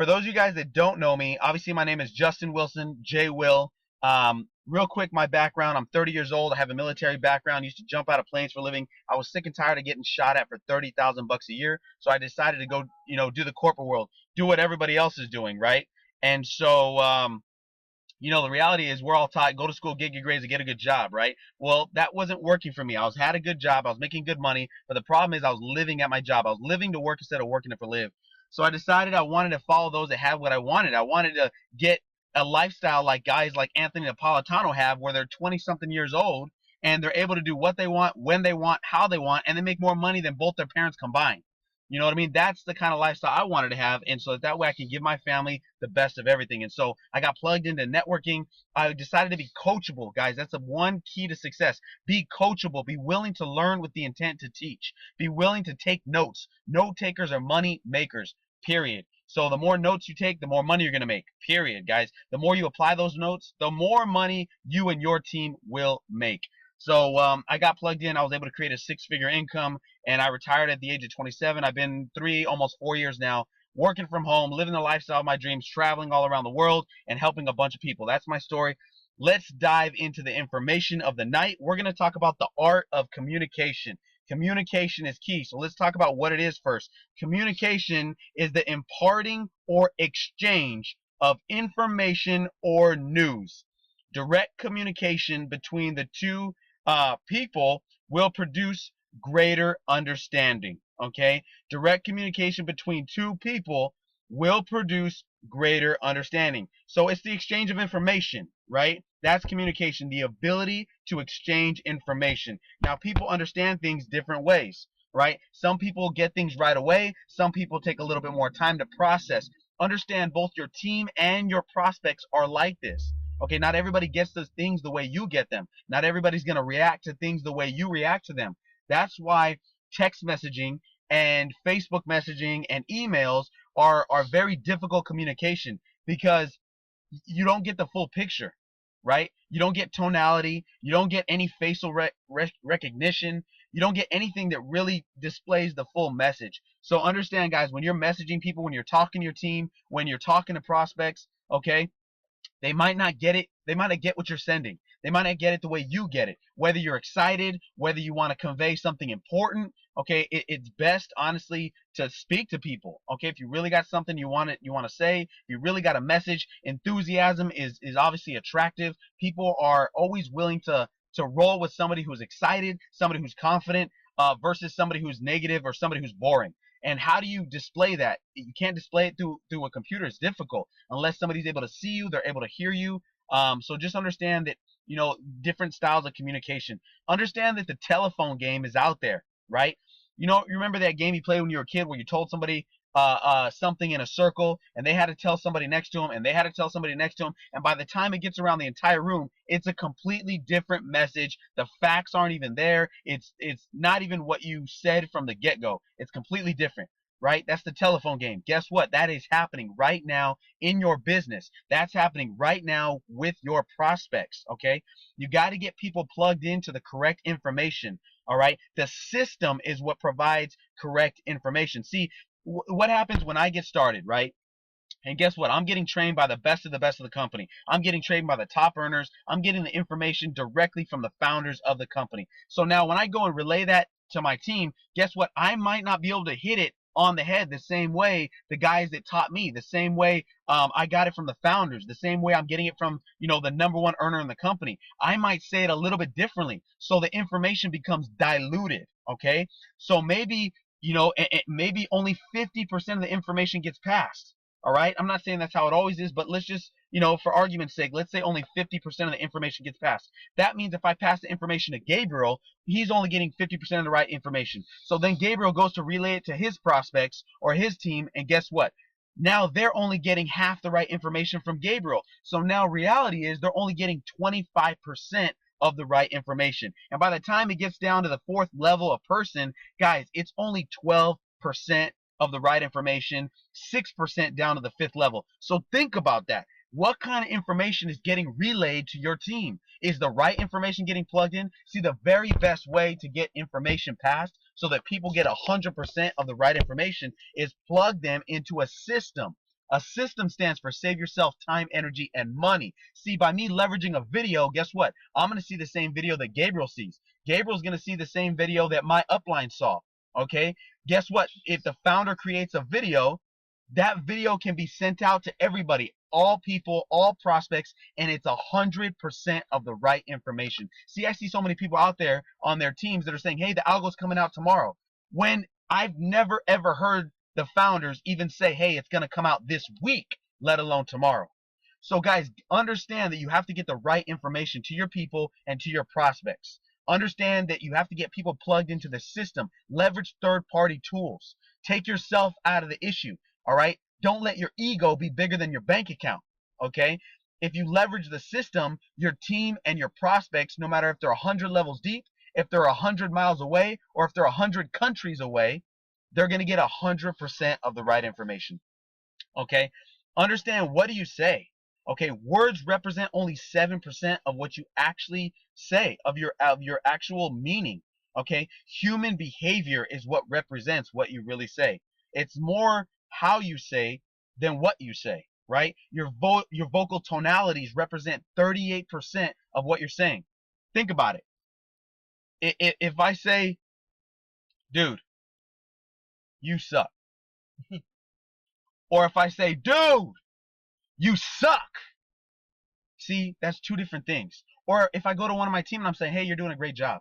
For those of you guys that don't know me, obviously my name is Justin Wilson, J Will. Real quick, my background, I'm 30 years old. I have a military background. Used to jump out of planes for a living. I was sick and tired of getting shot at for 30,000 bucks a year. So I decided to go, do the corporate world, do what everybody else is doing, right? And so, the reality is we're all taught, go to school, get good grades, and get a good job, right? Well, that wasn't working for me. Had a good job. I was making good money. But the problem is I was living at my job. I was living to work instead of working it for live. So I decided I wanted to follow those that had what I wanted. I wanted to get a lifestyle like guys like Anthony Napolitano have, where they're 20-something years old and they're able to do what they want, when they want, how they want, and they make more money than both their parents combined. You know what I mean? That's the kind of lifestyle I wanted to have. And so that way I can give my family the best of everything. And so I got plugged into networking. I decided to be coachable, guys. That's the one key to success. Be coachable. Be willing to learn with the intent to teach. Be willing to take notes. Note takers are money makers, period. So the more notes you take, the more money you're going to make, period, guys. The more you apply those notes, the more money you and your team will make. So I got plugged in. I was able to create a 6-figure income, and I retired at the age of 27. I've been almost 4 years now, working from home, living the lifestyle of my dreams, traveling all around the world, and helping a bunch of people. That's my story. Let's dive into the information of the night. We're going to talk about the art of communication. Communication is key. So let's talk about what it is first. Communication is the imparting or exchange of information or news. Direct communication between the two people will produce greater understanding. Okay, direct communication between two people will produce greater understanding. So it's the exchange of information, right? That's communication, the ability to exchange information. Now, people understand things different ways, right? Some people get things right away. Some people take a little bit more time to process. Understand both your team and your prospects are like this. Okay, not everybody gets those things the way you get them. Not everybody's going to react to things the way you react to them. That's why text messaging and Facebook messaging and emails are very difficult communication, because you don't get the full picture, right? You don't get tonality. You don't get any facial recognition. You don't get anything that really displays the full message. So understand, guys, when you're messaging people, when you're talking to your team, when you're talking to prospects, okay, they might not get it. They might not get what you're sending. They might not get it the way you get it. Whether you're excited, whether you want to convey something important, okay, it's best, honestly, to speak to people. Okay, if you really got something you want to say, you really got a message. Enthusiasm is obviously attractive. People are always willing to roll with somebody who's excited, somebody who's confident, versus somebody who's negative or somebody who's boring. And how do you display that? You can't display it through a computer. It's difficult unless somebody's able to see you, they're able to hear you. So just understand that, different styles of communication. Understand that the telephone game is out there, right? You remember that game you played when you were a kid where you told somebody something in a circle, and they had to tell somebody next to them, and they had to tell somebody next to them, and by the time it gets around the entire room, it's a completely different message. The facts aren't even there. It's not even what you said from the get-go. It's completely different, right? That's the telephone game. Guess what? That is happening right now in your business. That's happening right now with your prospects, okay? You got to get people plugged into the correct information, all right? The system is what provides correct information. See, what happens when I get started, right? And guess what? I'm getting trained by the best of the company. I'm getting trained by the top earners. I'm getting the information directly from the founders of the company. So now when I go and relay that to my team, guess what? I might not be able to hit it on the head the same way the guys that taught me, the same way I got it from the founders, the same way I'm getting it from, the number one earner in the company. I might say it a little bit differently, so the information becomes diluted, okay? So maybe, maybe only 50% of the information gets passed. All right, I'm not saying that's how it always is, but let's just, for argument's sake, let's say only 50% of the information gets passed. That means if I pass the information to Gabriel, he's only getting 50% of the right information. So then Gabriel goes to relay it to his prospects or his team, and guess what? Now they're only getting half the right information from Gabriel. So now reality is they're only getting 25% of the right information. And by the time it gets down to the fourth level of person, guys, it's only 12% of the right information, 6% down to the fifth level. So think about that. What kind of information is getting relayed to your team? Is the right information getting plugged in? See, the very best way to get information passed so that people get 100% of the right information is plug them into a system. A system stands for save yourself time, energy, and money. See, by me leveraging a video, guess what? I'm going to see the same video that Gabriel sees. Gabriel's going to see the same video that my upline saw. Okay? Guess what? If the founder creates a video, that video can be sent out to everybody, all people, all prospects, and it's 100% of the right information. See, I see so many people out there on their teams that are saying, hey, the algo's coming out tomorrow, when I've never ever heard the founders even say, hey, it's going to come out this week, let alone tomorrow. So guys, understand that you have to get the right information to your people and to your prospects. Understand that you have to get people plugged into the system. Leverage third-party tools. Take yourself out of the issue. All right? Don't let your ego be bigger than your bank account. Okay? If you leverage the system, your team and your prospects, no matter if they're 100 levels deep, if they're 100 miles away, or if they're 100 countries away, they're going to get 100% of the right information. Okay? Understand, what do you say? Okay, words represent only 7% of what you actually say, of your actual meaning. Okay, human behavior is what represents what you really say. It's more how you say than what you say, right? Your vocal tonalities represent 38% of what you're saying. Think about it. If I say, dude, you suck. Or if I say, dude, you suck. See, that's two different things. Or if I go to one of my team and I'm saying, hey, you're doing a great job.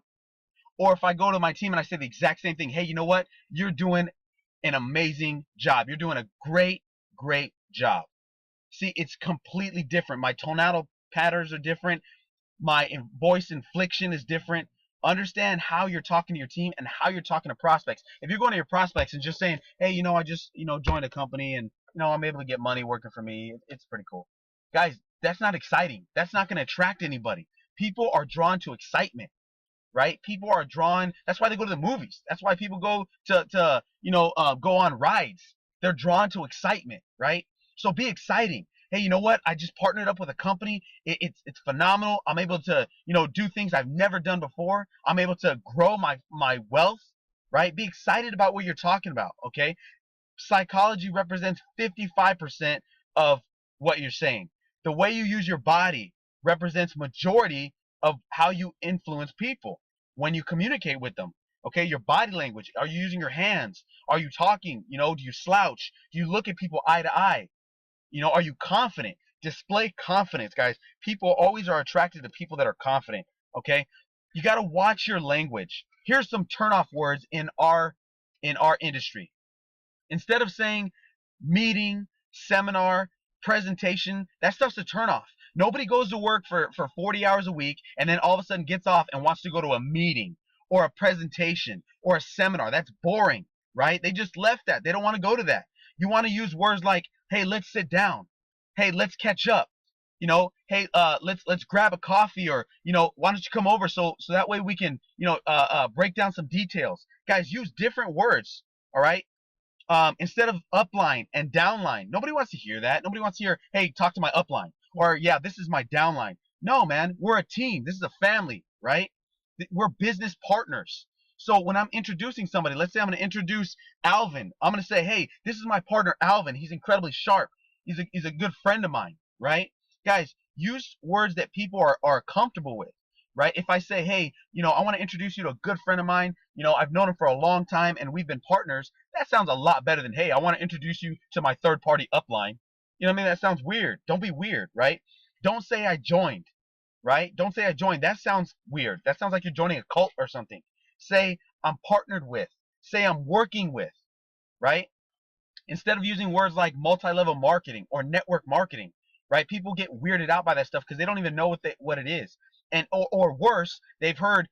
Or if I go to my team and I say the exact same thing, hey, you know what? You're doing an amazing job. You're doing a great, great job. See, it's completely different. My tonal patterns are different. My voice inflection is different. Understand how you're talking to your team and how you're talking to prospects. If you're going to your prospects and just saying, hey, you know, I just, joined a company and, I'm able to get money working for me. It's pretty cool. Guys, that's not exciting. That's not going to attract anybody. People are drawn to excitement, right? People are drawn. That's why they go to the movies. That's why people go to go on rides. They're drawn to excitement, right? So be exciting. Hey, you know what? I just partnered up with a company. It's phenomenal. I'm able to, do things I've never done before. I'm able to grow my wealth, right? Be excited about what you're talking about, okay? Psychology represents 55% of what you're saying. The way you use your body represents majority of how you influence people when you communicate with them. Okay, your body language. Are you using your hands? Are you talking? Do you slouch? Do you look at people eye to eye? Are you confident? Display confidence, guys. People always are attracted to people that are confident. Okay, you got to watch your language. Here's some turnoff words in our industry. Instead of saying meeting, seminar, presentation, that stuff's a turnoff. Nobody goes to work for 40 hours a week and then all of a sudden gets off and wants to go to a meeting or a presentation or a seminar. That's boring, right? They just left that. They don't want to go to that. You want to use words like, hey, let's sit down. Hey, let's catch up. Hey, let's grab a coffee, or why don't you come over so that way we can break down some details. Guys, use different words. All right. Instead of upline and downline. Nobody wants to hear that. Nobody wants to hear, hey, talk to my upline. Or, yeah, this is my downline. No, man, we're a team. This is a family, right? We're business partners. So when I'm introducing somebody, let's say I'm going to introduce Alvin. I'm going to say, hey, this is my partner, Alvin. He's incredibly sharp. He's a good friend of mine, right? Guys, use words that people are comfortable with. Right? If I say, hey, I want to introduce you to a good friend of mine, I've known him for a long time and we've been partners, that sounds a lot better than, hey, I want to introduce you to my third party upline. You know what I mean? That sounds weird. Don't be weird, right? Don't say I joined, right? Don't say I joined. That sounds weird. That sounds like you're joining a cult or something. Say I'm partnered with. Say I'm working with, right? Instead of using words like multi-level marketing or network marketing, right? People get weirded out by that stuff because they don't even know what it is. And or worse, they've heard,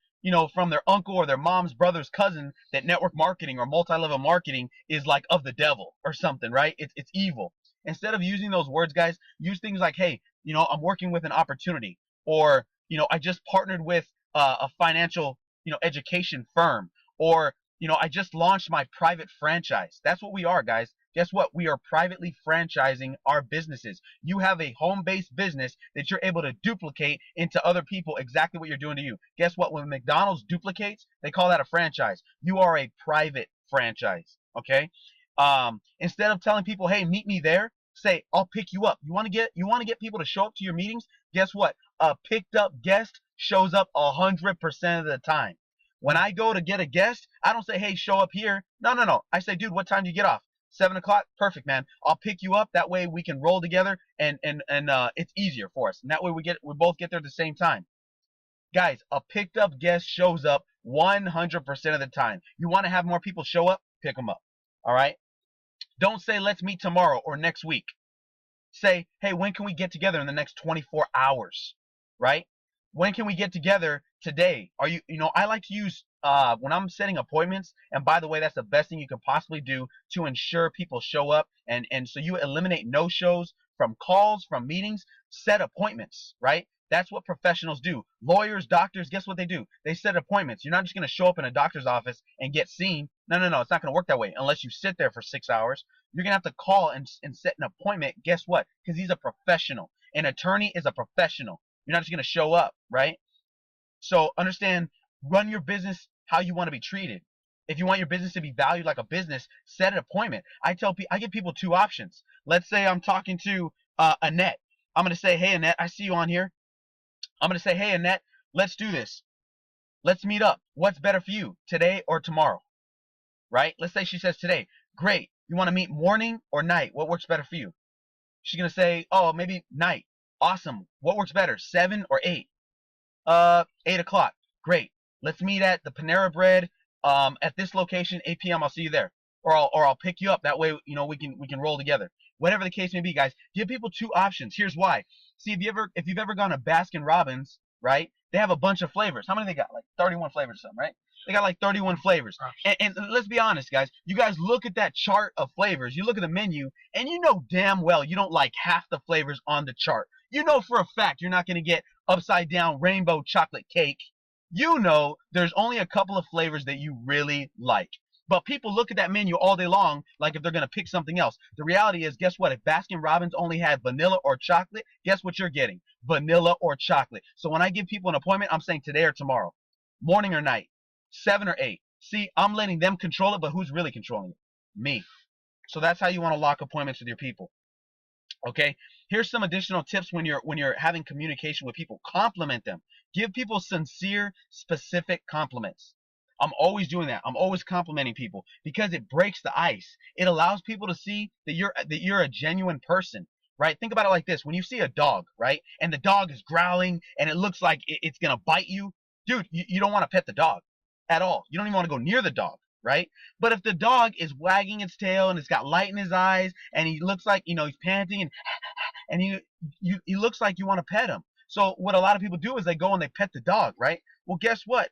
from their uncle or their mom's brother's cousin that network marketing or multi-level marketing is like of the devil or something, right? It's evil. Instead of using those words, guys, use things like, hey, I'm working with an opportunity, or I just partnered with a financial, education firm, or I just launched my private franchise. That's what we are, guys. Guess what? We are privately franchising our businesses. You have a home-based business that you're able to duplicate into other people exactly what you're doing to you. Guess what? When McDonald's duplicates, they call that a franchise. You are a private franchise, okay? Instead of telling people, hey, meet me there, Say, I'll pick you up. You want to get people to show up to your meetings? Guess what? A picked up guest shows up 100% of the time. When I go to get a guest, I don't say, hey, show up here. No, no, no. I say, dude, what time do you get off? 7 o'clock? Perfect, man. I'll pick you up. That way we can roll together and it's easier for us. And that way we both get there at the same time. Guys, a picked up guest shows up 100% of the time. You want to have more people show up? Pick them up. All right? Don't say, let's meet tomorrow or next week. Say, hey, when can we get together in the next 24 hours? Right? When can we get together today? I like to use, when I'm setting appointments, and by the way, that's the best thing you can possibly do to ensure people show up. And so you eliminate no-shows from calls, from meetings, set appointments, right? That's what professionals do. Lawyers, doctors, guess what they do? They set appointments. You're not just going to show up in a doctor's office and get seen. No, no, no. It's not going to work that way unless you sit there for 6 hours. You're going to have to call and set an appointment. Guess what? Because he's a professional. An attorney is a professional. You're not just going to show up, right? So understand, run your business how you want to be treated. If you want your business to be valued like a business, set an appointment. I give people two options. Let's say I'm talking to Annette. I'm going to say, hey, Annette, I see you on here. I'm going to say, hey, Annette, let's do this. Let's meet up. What's better for you, today or tomorrow? Right? Let's say she says today. Great. You want to meet morning or night? What works better for you? She's going to say, oh, maybe night. Awesome. What works better, 7 or 8? 8 o'clock. Great. Let's meet at the Panera Bread at this location, 8 p.m. I'll see you there. Or I'll pick you up. That way, we can roll together. Whatever the case may be, guys, give people two options. Here's why. See, if you've ever gone to Baskin Robbins, right? They have a bunch of flavors. How many they got? Like 31 flavors or something, right? They got like 31 flavors. And let's be honest, guys. You guys look at that chart of flavors. You look at the menu, and you know damn well you don't like half the flavors on the chart. You know for a fact you're not going to get upside down rainbow chocolate cake. You know there's only a couple of flavors that you really like. But people look at that menu all day long like if they're going to pick something else. The reality is, guess what? If Baskin Robbins only had vanilla or chocolate, guess what you're getting? Vanilla or chocolate. So when I give people an appointment, I'm saying today or tomorrow, morning or night, 7 or 8. See, I'm letting them control it, but who's really controlling it? Me. So that's how you want to lock appointments with your people. Okay, here's some additional tips when you're having communication with people. Compliment them. Give people sincere, specific compliments. I'm always doing that. I'm always complimenting people because it breaks the ice. It allows people to see that you're a genuine person, right? Think about it like this. When you see a dog, right, and the dog is growling and it looks like it's going to bite you, dude, you don't want to pet the dog at all. You don't even want to go near the dog, right? But if the dog is wagging its tail and it's got light in his eyes and he looks like, he's panting and he looks like you want to pet him. So what a lot of people do is they go and they pet the dog, right? Well, guess what?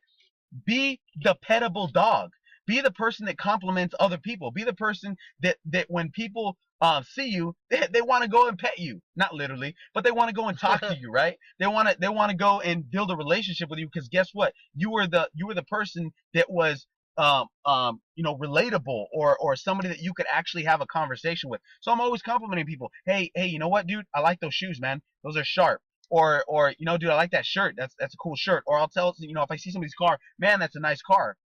Be the pettable dog. Be the person that compliments other people. Be the person that when people see you, they want to go and pet you. Not literally, but they want to go and talk to you, right? They want to go and build a relationship with you because guess what? You were the person that was relatable or somebody that you could actually have a conversation with. So I'm always complimenting people. Hey, you know what, dude? I like those shoes, man. Those are sharp. Or dude, I like that shirt. That's a cool shirt. Or I'll tell if I see somebody's car, man, that's a nice car.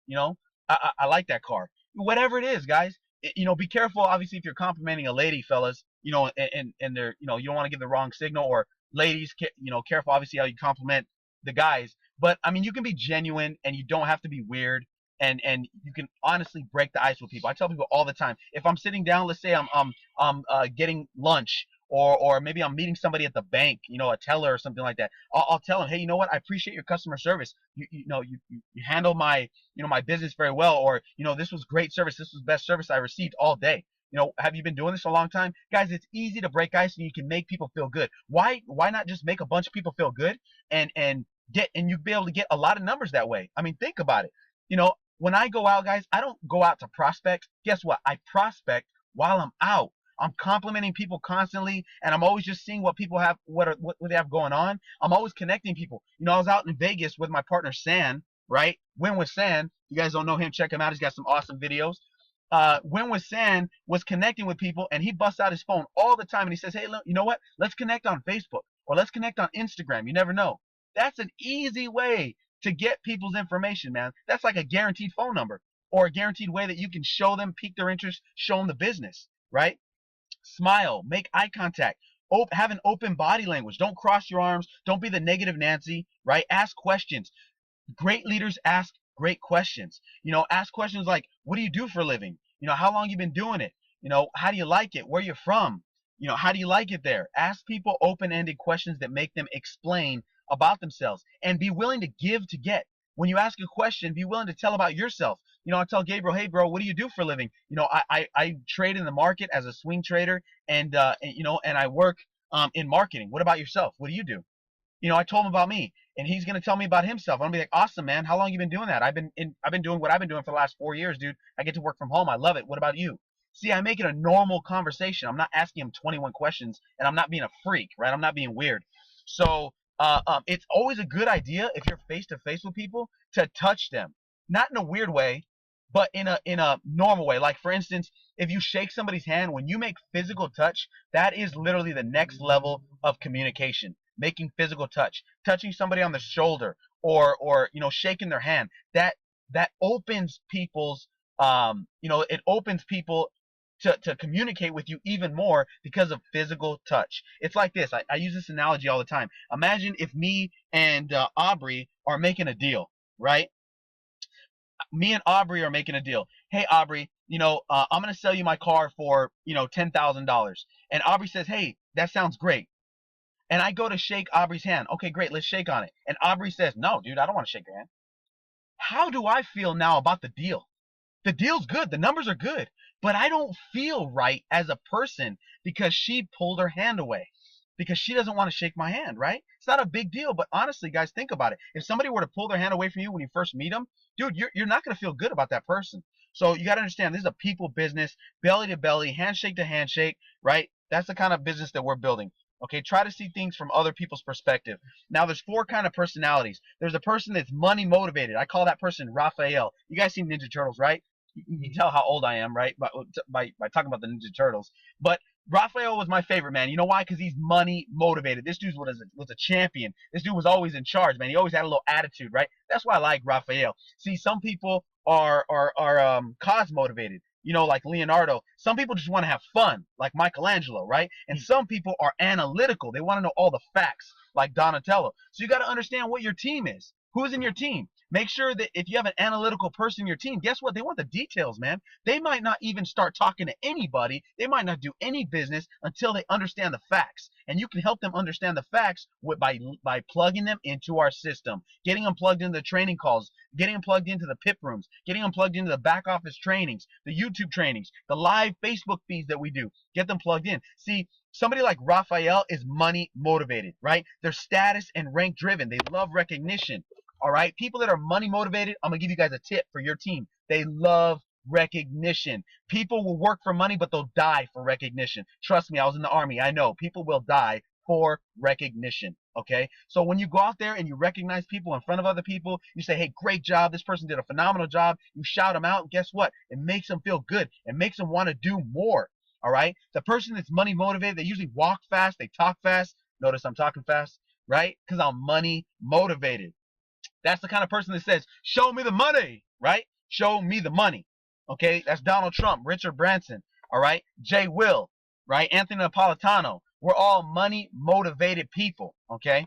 I like that car. Whatever it is, guys. Be careful. Obviously, if you're complimenting a lady, fellas, and they're, you don't want to give the wrong signal. Or ladies, careful. Obviously, how you compliment the guys. But I mean, you can be genuine, and you don't have to be weird. And you can honestly break the ice with people. I tell people all the time. If I'm sitting down, let's say I'm getting lunch. Or maybe I'm meeting somebody at the bank, a teller or something like that. I'll tell them, hey, you know what? I appreciate your customer service. You handle my my business very well. Or this was great service. This was the best service I received all day. Have you been doing this a long time, guys? It's easy to break ice and you can make people feel good. Why not just make a bunch of people feel good and you'd be able to get a lot of numbers that way. I mean, think about it. When I go out, guys, I don't go out to prospect. Guess what? I prospect while I'm out. I'm complimenting people constantly, and I'm always just seeing what people have, what they have going on. I'm always connecting people. I was out in Vegas with my partner San, right? Win with San. You guys don't know him, check him out. He's got some awesome videos. Win with San was connecting with people, and he busts out his phone all the time, and he says, hey, look, you know what? Let's connect on Facebook, or let's connect on Instagram. You never know. That's an easy way to get people's information, man. That's like a guaranteed phone number, or a guaranteed way that you can show them, pique their interest, show them the business, right? Smile, make eye contact, have an open body language. Don't cross your arms. Don't be the negative Nancy, right? Ask questions. Great leaders ask great questions. Ask questions like, what do you do for a living? How long you been doing it? How do you like it? Where you from? How do you like it there? Ask people open-ended questions that make them explain about themselves, and be willing to give to get. When you ask a question, be willing to tell about yourself. I tell Gabriel, hey bro, what do you do for a living? I trade in the market as a swing trader, and I work in marketing. What about yourself? What do you do? I told him about me, and he's gonna tell me about himself. I'm gonna be like, awesome, man. How long you been doing that? I've been doing what I've been doing for the last 4 years, dude. I get to work from home. I love it. What about you? See, I make it a normal conversation. I'm not asking him 21 questions, and I'm not being a freak, right? I'm not being weird. So, it's always a good idea if you're face to face with people to touch them, not in a weird way, but in a normal way. Like, for instance, if you shake somebody's hand, when you make physical touch, that is literally the next level of communication. Making physical touch, touching somebody on the shoulder, or shaking their hand, that opens people's it opens people to communicate with you even more because of physical touch. It's like this. I use this analogy all the time. Imagine if me and Aubrey are making a deal, right? Me and Aubrey are making a deal. Hey Aubrey, I'm gonna sell you my car for $10,000. And Aubrey says, hey, that sounds great. And I go to shake Aubrey's hand. Okay, great, let's shake on it. And Aubrey says, no, dude, I don't want to shake your hand. How do I feel now about the deal? The deal's good, the numbers are good, but I don't feel right as a person because she pulled her hand away, because she doesn't want to shake my hand, right? It's not a big deal, but honestly, guys, think about it. If somebody were to pull their hand away from you when you first meet them, dude, you're not going to feel good about that person. So you got to understand, this is a people business, belly to belly, handshake to handshake, right? That's the kind of business that we're building. Okay, try to see things from other people's perspective. Now, there's four kind of personalities. There's a person that's money motivated. I call that person Raphael. You guys seen Ninja Turtles, right? You can tell how old I am, right? By talking about the Ninja Turtles. But Raphael was my favorite, man. You know why? Because he's money motivated. This dude was a champion. This dude was always in charge, man. He always had a little attitude, right? That's why I like Raphael. See, some people are cause motivated. Like Leonardo. Some people just want to have fun, like Michelangelo, right? And some people are analytical. They want to know all the facts, like Donatello. So you got to understand what your team is. Who's in your team? Make sure that if you have an analytical person in your team, guess what? They want the details, man. They might not even start talking to anybody. They might not do any business until they understand the facts. And you can help them understand the facts by plugging them into our system, getting them plugged into the training calls, getting them plugged into the PIP rooms, getting them plugged into the back office trainings, the YouTube trainings, the live Facebook feeds that we do. Get them plugged in. See, somebody like Raphael is money motivated, right? They're status and rank driven. They love recognition. All right, people that are money motivated, I'm gonna give you guys a tip for your team. They love recognition. People will work for money, but they'll die for recognition. Trust me, I was in the army. I know people will die for recognition. Okay, so when you go out there and you recognize people in front of other people, you say, hey, great job, this person did a phenomenal job. You shout them out, and guess what? It makes them feel good. It makes them want to do more. All right, the person that's money motivated, they usually walk fast, they talk fast. Notice I'm talking fast, right? Because I'm money motivated. That's the kind of person that says, show me the money, right? Show me the money. Okay, that's Donald Trump, Richard Branson, all right? Jay Will, right? Anthony Napolitano. We're all money motivated people, okay?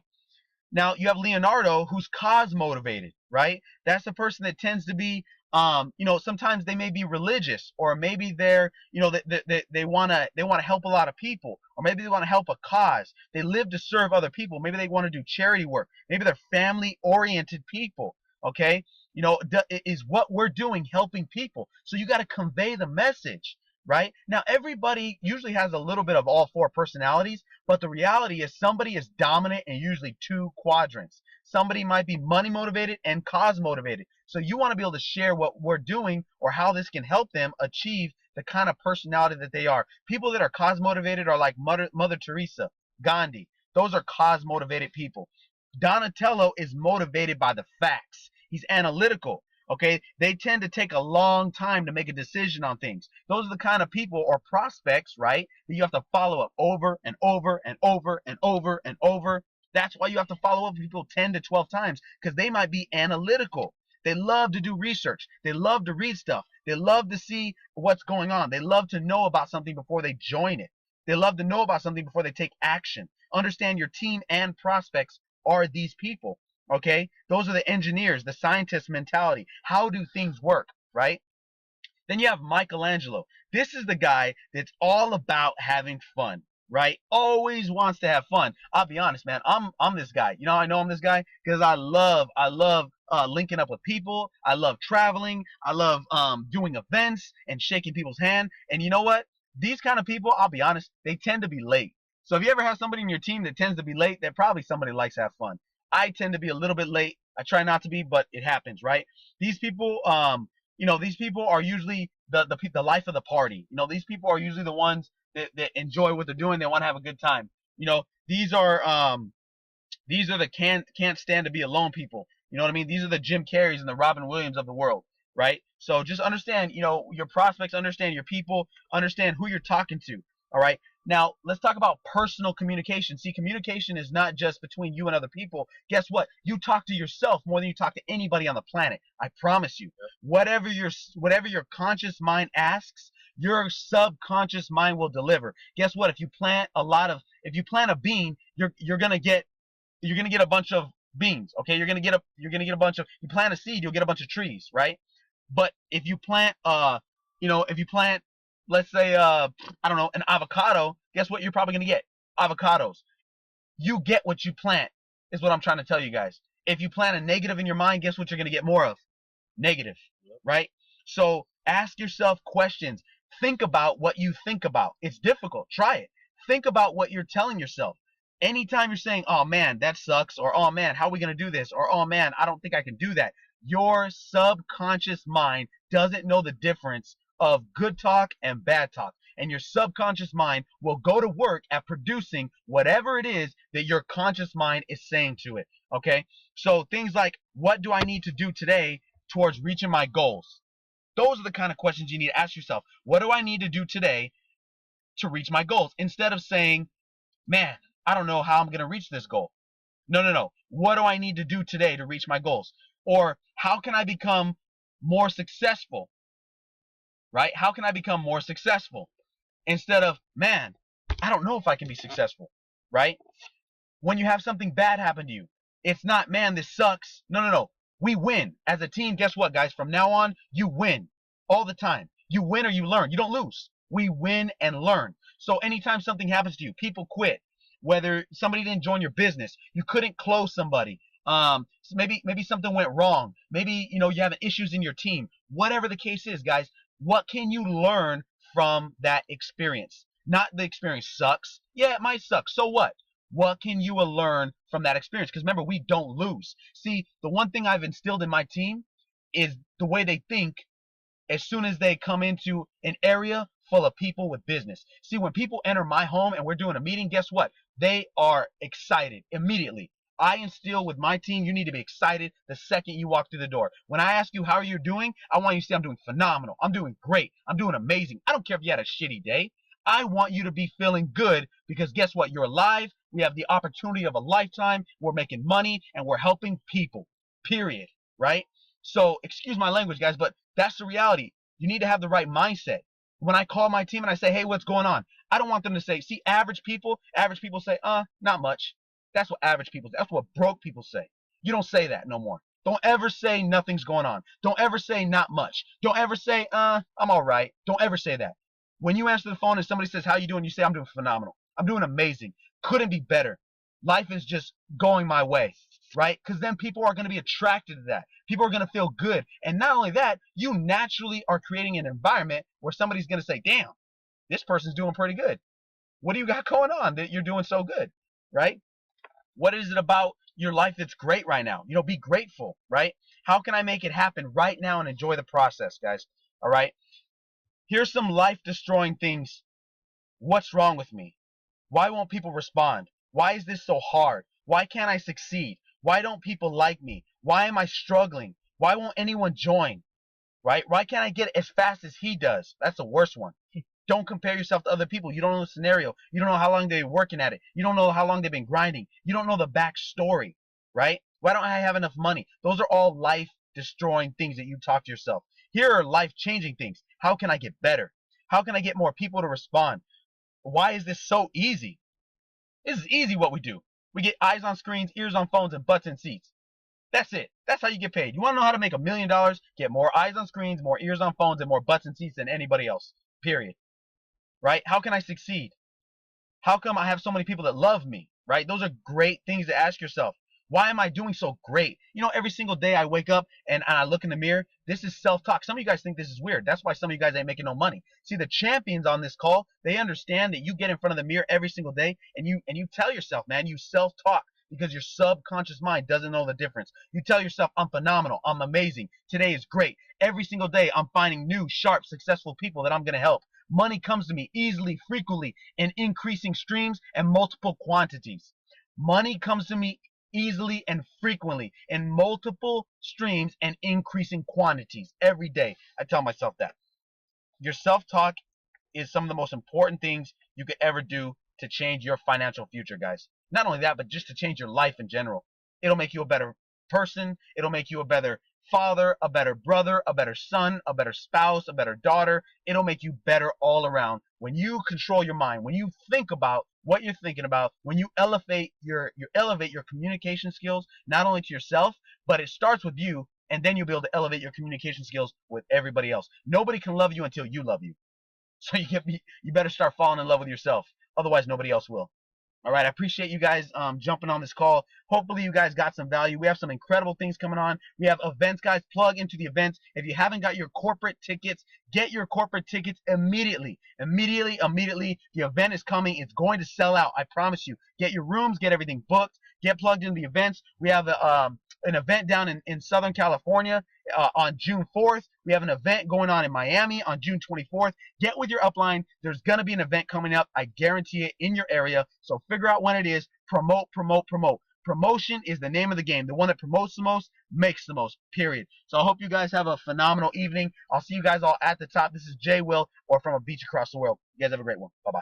Now you have Leonardo, who's cause motivated, right? That's the person that tends to be, sometimes they may be religious, or maybe they're, they wanna help a lot of people, or maybe they want to help a cause. They live to serve other people. Maybe they want to do charity work. Maybe they're family oriented people. Okay, is what we're doing helping people? So you got to convey the message. Right now, everybody usually has a little bit of all four personalities, but the reality is somebody is dominant in usually two quadrants. Somebody might be money motivated and cause motivated. So you want to be able to share what we're doing or how this can help them achieve the kind of personality that they are. People that are cause motivated are like Mother Teresa, Gandhi. Those are cause motivated people. Donatello is motivated by the facts. He's analytical. Okay, they tend to take a long time to make a decision on things. Those are the kind of people or prospects, right, that you have to follow up over and over and over and over and over. That's why you have to follow up with people 10 to 12 times, because they might be analytical. They love to do research. They love to read stuff. They love to see what's going on. They love to know about something before they join it. They love to know about something before they take action. Understand your team and prospects are these people. Okay? Those are the engineers, the scientist mentality. How do things work, right? Then you have Michelangelo. This is the guy that's all about having fun, right? Always wants to have fun. I'll be honest, man. I'm this guy. You know, I know I'm this guy because I love linking up with people. I love traveling. I love doing events and shaking people's hand. And you know what? These kind of people, I'll be honest, they tend to be late. So if you ever have somebody in your team that tends to be late, they're probably somebody that likes to have fun. I tend to be a little bit late. I try not to be, but it happens, right? These people, these people are usually the life of the party. These people are usually the ones that enjoy what they're doing. They want to have a good time. These are the can't stand to be alone people. You know what I mean? These are the Jim Carreys and the Robin Williams of the world, right? So just understand, your prospects, understand your people, understand who you're talking to. All right. Now let's talk about personal communication. See, communication is not just between you and other people. Guess what? You talk to yourself more than you talk to anybody on the planet. I promise you. Whatever your conscious mind asks, your subconscious mind will deliver. Guess what? If you plant a bean, you're gonna get a bunch of beans. Okay, you're gonna get a bunch of. You plant a seed, you'll get a bunch of trees, right? But if you plant, let's say, I don't know, an avocado, guess what? You're probably gonna get avocados. You get what you plant, is what I'm trying to tell you guys. If you plant a negative in your mind, guess what you're gonna get more of? Negative, right? So ask yourself questions. Think about what you think about. It's difficult. Try it. Think about what you're telling yourself. Anytime you're saying, oh man, that sucks, or oh man, how are we going to do this, or oh man, I don't think I can do that, your subconscious mind doesn't know the difference of good talk and bad talk. And your subconscious mind will go to work at producing whatever it is that your conscious mind is saying to it. Okay? So things like, what do I need to do today towards reaching my goals? Those are the kind of questions you need to ask yourself. What do I need to do today to reach my goals? Instead of saying, man, I don't know how I'm going to reach this goal. No, no, no. What do I need to do today to reach my goals? Or how can I become more successful? Right? How can I become more successful? Instead of, man, I don't know if I can be successful. Right? When you have something bad happen to you, it's not, man, this sucks. No, no, no. We win. As a team, guess what, guys? From now on, you win all the time. You win or you learn. You don't lose. We win and learn. So anytime something happens to you, people quit. Whether somebody didn't join your business, you couldn't close somebody. Maybe something went wrong. Maybe you having issues in your team. Whatever the case is, guys, what can you learn from that experience? Not the experience sucks. Yeah, it might suck. So what? What can you learn from that experience? Because remember, we don't lose. See, the one thing I've instilled in my team is the way they think as soon as they come into an area full of people with business. See, when people enter my home and we're doing a meeting, guess what? They are excited immediately. I instill with my team, you need to be excited the second you walk through the door. When I ask you how you're doing, I want you to say, I'm doing phenomenal. I'm doing great. I'm doing amazing. I don't care if you had a shitty day. I want you to be feeling good because guess what? You're alive. We have the opportunity of a lifetime. We're making money and we're helping people, period. Right? So excuse my language, guys, but that's the reality. You need to have the right mindset. When I call my team and I say, hey, what's going on? I don't want them to say, see, average people say, not much. That's what average people say. That's what broke people say. You don't say that no more. Don't ever say nothing's going on. Don't ever say not much. Don't ever say, I'm all right. Don't ever say that. When you answer the phone and somebody says, how you doing? You say, I'm doing phenomenal. I'm doing amazing. Couldn't be better. Life is just going my way, right? Because then people are going to be attracted to that. People are going to feel good. And not only that, you naturally are creating an environment where somebody's going to say, damn, this person's doing pretty good. What do you got going on that you're doing so good, right? What is it about your life that's great right now? Be grateful, right? How can I make it happen right now and enjoy the process, guys? All right? Here's some life-destroying things. What's wrong with me? Why won't people respond? Why is this so hard? Why can't I succeed? Why don't people like me? Why am I struggling? Why won't anyone join? Right? Why can't I get as fast as he does? That's the worst one. Don't compare yourself to other people. You don't know the scenario. You don't know how long they've been working at it. You don't know how long they've been grinding. You don't know the backstory, right? Why don't I have enough money? Those are all life-destroying things that you talk to yourself. Here are life-changing things. How can I get better? How can I get more people to respond? Why is this so easy? This is easy what we do. We get eyes on screens, ears on phones, and butts in seats. That's it. That's how you get paid. You want to know how to make $1 million? Get more eyes on screens, more ears on phones, and more butts in seats than anybody else. Period. Right? How can I succeed? How come I have so many people that love me? Right? Those are great things to ask yourself. Why am I doing so great? You know, every single day I wake up and I look in the mirror. This is self-talk. Some of you guys think this is weird. That's why some of you guys ain't making no money. See, the champions on this call, they understand that you get in front of the mirror every single day and you tell yourself, man, you self-talk because your subconscious mind doesn't know the difference. You tell yourself, I'm phenomenal. I'm amazing. Today is great. Every single day I'm finding new, sharp, successful people that I'm going to help. Money comes to me easily, frequently, in increasing streams and multiple quantities. Money comes to me easily and frequently in multiple streams and increasing quantities every day. I tell myself that. Your self-talk is some of the most important things you could ever do to change your financial future, guys. Not only that, but just to change your life in general. It'll make you a better person. It'll make you a better father, a better brother, a better son, a better spouse, a better daughter. It'll make you better all around. When you control your mind, when you think about what you're thinking about, when you elevate your communication skills, not only to yourself, but it starts with you, and then you'll be able to elevate your communication skills with everybody else. Nobody can love you until you love you. So you better start falling in love with yourself. Otherwise, nobody else will. All right, I appreciate you guys jumping on this call. Hopefully you guys got some value. We have some incredible things coming on. We have events, guys. Plug into the events. If you haven't got your corporate tickets, get your corporate tickets immediately. Immediately. The event is coming. It's going to sell out. I promise you. Get your rooms. Get everything booked. Get plugged into the events. We have an event down in Southern California on June 4th. We have an event going on in Miami on June 24th. Get with your upline. There's going to be an event coming up. I guarantee it in your area. So figure out when it is. Promote. Promotion is the name of the game. The one that promotes the most makes the most, period. So I hope you guys have a phenomenal evening. I'll see you guys all at the top. This is Jay Will, or from a beach across the world. You guys have a great one. Bye-bye.